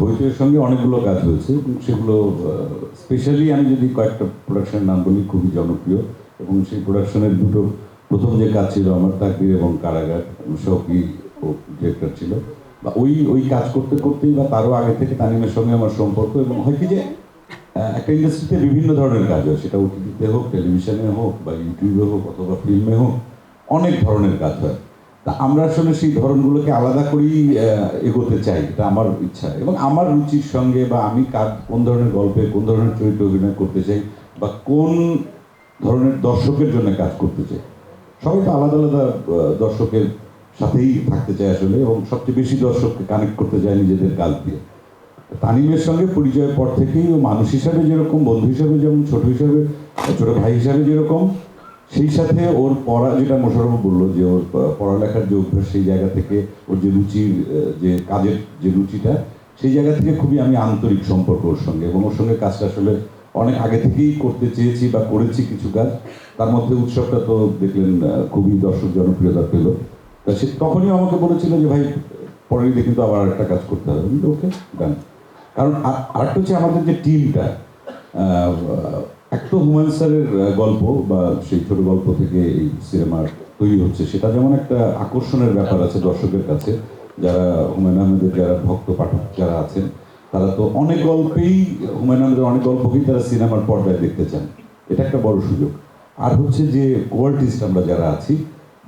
হইচইয়ের সঙ্গে অনেকগুলো কাজ হয়েছে এবং সেগুলো স্পেশালি আমি যদি কয়েকটা প্রোডাকশনের নাম বলি খুবই জনপ্রিয় এবং সেই প্রোডাকশনের দুটো প্রথম যে কাজ ছিল আমার তাকদির এবং কারাগার, শৌকি ও ডিরেক্টর ছিল, বা ওই কাজ করতে করতেই বা তারও আগে থেকে তানিমের সঙ্গে আমার সম্পর্ক। এবং হয় কি যে একটা ইন্ডাস্ট্রিতে বিভিন্ন ধরনের কাজ হয়, সেটা ওটিটিতে হোক, টেলিভিশনে হোক, বা ইউটিউবে হোক, অথবা ফিল্মে হোক, অনেক ধরনের কাজ হয়। তা আমরা আসলে সেই ধরনগুলোকে আলাদা করেই এগোতে চাই, এটা আমার ইচ্ছা এবং আমার রুচির সঙ্গে, বা আমি কোন ধরনের গল্পে কোন ধরনের চরিত্রে অভিনয় করতে চাই, বা কোন ধরনের দর্শকের জন্য কাজ করতে চাই। সবাই তো আলাদা আলাদা দর্শকের সাথেই থাকতে চায় আসলে, এবং সবচেয়ে বেশি দর্শককে কানেক্ট করতে চায় নিজেদের কাজ দিয়ে। তানিমের সঙ্গে পরিচয়ের পর থেকেই ও মানুষ হিসাবে যেরকম, বন্ধু হিসাবে যেমন, ছোট ভাই হিসাবে যেরকম, সেই সাথে ওর পড়া, যেটা মোশাররফ বললো যে ওর পড়ালেখার যে অভ্যাস, সেই জায়গা থেকে ওর যে রুচির, যে কাজের যে রুচিটা, সেই জায়গা থেকে খুবই আমি আন্তরিক সম্পর্ক ওর সঙ্গে, এবং ওর সঙ্গে কাজটা আসলে অনেক আগে থেকেই করতে চেয়েছি বা করেছি কিছু কাজ। তার মধ্যে উৎসবটা তো দেখলেন খুবই দর্শক জনপ্রিয়তা পেল। তা সে তখনই আমাকে বলেছিল যে ভাই পরের দিকে কিন্তু আবার একটা কাজ করতে হবে। কিন্তু ওকে ডান। কারণ আরেকটা হচ্ছে আমাদের যে টিমটা, এক তো হুমায়ুন স্যারের গল্প বা সেই ছোট গল্প থেকে এই সিনেমার তৈরি হচ্ছে, সেটা যেমন একটা আকর্ষণের ব্যাপার আছে দর্শকের কাছে। যারা হুমায়ুন আহমেদের যারা ভক্ত পাঠক যারা আছেন, তারা তো অনেক গল্পেই, হুমায়ুন আহমেদের অনেক গল্পকেই তারা সিনেমার পর্দায় দেখতে চান। এটা একটা বড় সুযোগ। আর হচ্ছে যে কোয়ার্টিস্ট আমরা যারা আছি,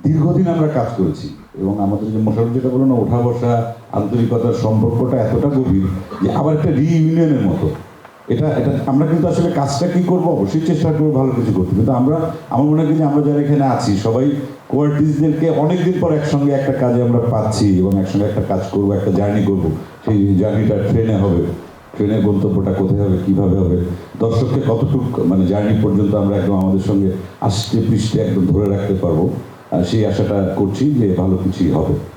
দীর্ঘদিন আমরা কাজ করেছি, এবং আমাদের যে মোশাররফ যেটা বলো না, ওঠা বসা আন্তরিকতার সম্পর্কটা এতটা গভীর যে আবার একটা রিইউনিয়নের মতো। এটা আমরা কিন্তু আসলে কাজটা কি করবো, অবশ্যই চেষ্টা করবো ভালো কিছু করতে, কিন্তু আমার মনে হয় যে আমরা যারা এখানে আছি সবাই কোয়ার্টিস্টদেরকে অনেকদিন পর একসঙ্গে একটা কাজে আমরা পাচ্ছি, এবং একসঙ্গে একটা কাজ করবো, একটা জার্নি করবো। সেই জার্নিটা ট্রেনে হবে, ট্রেনের গন্তব্যটা কোথায় হবে, কিভাবে হবে, দর্শককে কতটুকু মানে জার্নি পর্যন্ত আমরা একদম আমাদের সঙ্গে আষ্টে পৃষ্ঠে একদম ধরে রাখতে পারবো, সেই আশাটা করছি যে ভালো কিছুই হবে।